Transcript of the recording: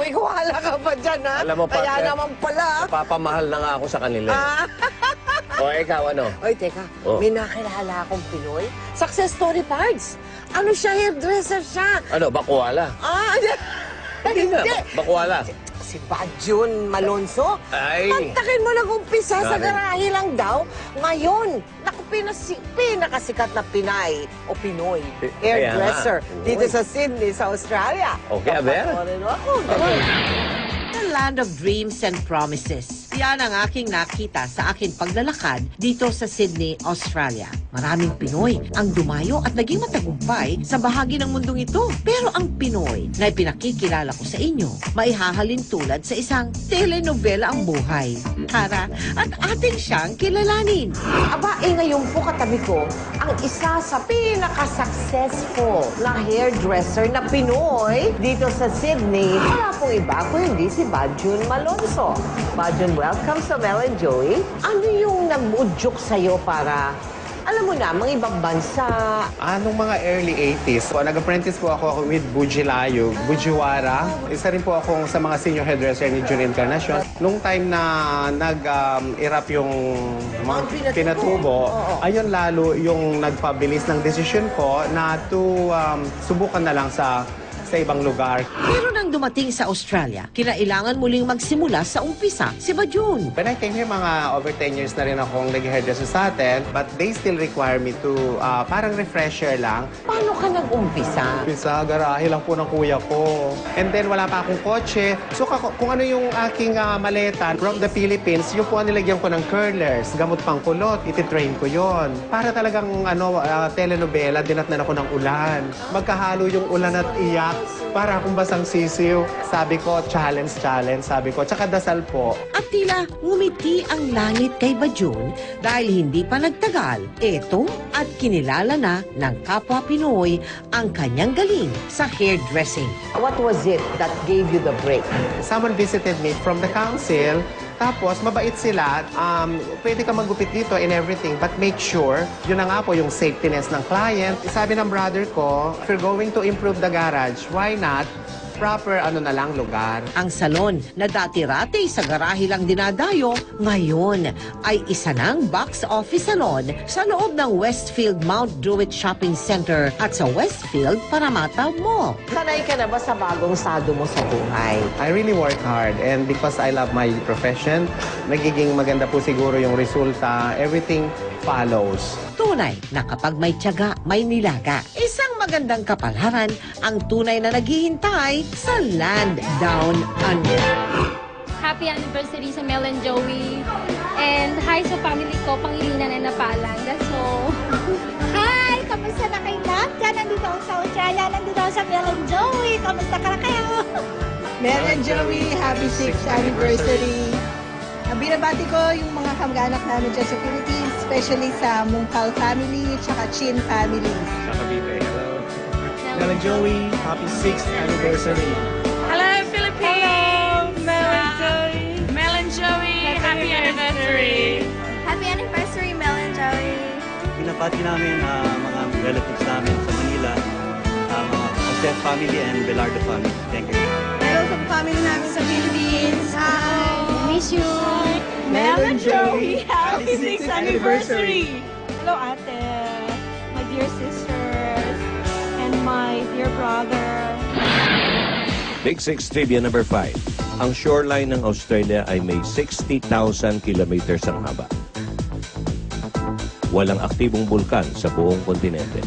may kuhala ka pa dyan, ha? Alam mo, Kaya partner, naman pala. Papamahal na nga ako sa kanila. Ah. O, ikaw ano? Oy, teka. Oh. May nakilala akong Pinoy. Success story parts. Ano siya? Hairdresser siya. Ano, bakuwala? Ah, Hindi nga, bakuwala. Si Bajun Malonzo. Ay. Pantakin mo nag-umpisa sa Bakit? garahe lang daw. Ngayon, naku, pinakasikat na Pinay o Pinoy hairdresser Kaya nga. dito Uy. sa Sydney, sa Australia. Okay, aber. Papanoorin mo ako. The land of dreams and promises. Yan ang aking nakita sa aking paglalakad dito sa Sydney, Australia. Maraming Pinoy ang dumayo at naging matagumpay sa bahagi ng mundong ito. Pero ang Pinoy na ipinakikilala ko sa inyo, maihahalin tulad sa isang telenovela ang buhay. Tara, at ating siyang kilalanin. Aba, ngayon po katabi ko ang isa sa pinaka-successful na hairdresser na Pinoy dito sa Sydney. Wala pong iba kundi si Bajun Malonzo. Bajun, welcome sa Mel and Joey. Ano yung nag-udyok sa'yo para, alam mo na, mga ibang bansa? Nung mga early 80s, nag-apprentice po ako with Bujilayo, Bujiwara. Isa rin po akong sa mga senior hairdresser ni June Encarnacion. Nung time na nag-erap yung mga pinatubo, ayun lalo yung nagpabilis ng desisyon ko na to subukan na lang sa ibang lugar. Pero nang dumating sa Australia, kinailangan muling magsimula sa umpisa si Bajun. When I came here, mga over 10 years na rin akong nag-hairdresser sa atin, but they still require me to parang refresher lang. Paano ka nag-umpisa? Sa garahe lang po ng kuya ko. And then wala pa akong kotse. So kung ano yung aking maleta from the Philippines, yung po ang nilagyan ko ng curlers, gamot pang kulot, ititrain ko yon. Para talagang telenovela, dinatnan ako ng ulan. Magkahalo yung ulan at iyak. Para akong basang sisiw. Sabi ko, challenge. Sabi ko, tsaka dasal po. At tila ngumiti ang langit kay Bajun dahil hindi pa nagtagal. Eto at kinilala na ng kapwa Pinoy ang kanyang galing sa hairdressing. What was it that gave you the break? Someone visited me from the council. Tapos, mabait sila. Pwede ka maggupit dito and everything, but make sure, yun na nga po yung safetyness ng client. Sabi ng brother ko, if you're going to improve the garage, why not proper na lang lugar? Ang salon na dati-rati sa garahe lang dinadayo, ngayon ay isa ng box office salon sa loob ng Westfield Mount Druitt Shopping Center at sa Westfield Parramatta Mall. Sanay ka na ba sa bagong sado mo sa buhay? I really work hard and because I love my profession, nagiging maganda po siguro yung resulta. Everything follows. Tunay na kapag may tiyaga, may nilaga. Isang magandang kapalaran ang tunay na naghihintay sa Land Down Under. Happy anniversary sa Mel and Joey. And hi sa family ko, Pangilinan and Napalanga. So, Hi! Kamusta na kayo lahat? Dyan, nandito ako sa Australia, nandito ako sa Mel and Joey. Kamusta ka na kayo? Mel and Joey, happy 6th anniversary. Binabati ko yung mga kamag-anak namin dyan sa Philippines, especially sa Mungkal family at Chin family. Sa Cavite, hello. Mel and Joey, happy 6th anniversary. Hello, Philippines! Hello, Mel and Joey. Mel and Joey, happy anniversary. Happy anniversary, Mel and Joey. Binabati namin mga relatives namin sa Manila, mga Joseph family and Belardo family. Thank you. Hello sa family namin sa Philippines. Hi! Miss you. Mel and Joey, happy 6th anniversary. Hello, ate. My dear sisters and my dear brother. Big Six Trivia number 5. Ang shoreline ng Australia ay may 60,000 kilometers ang haba. Walang aktibong bulkan sa buong kontinente.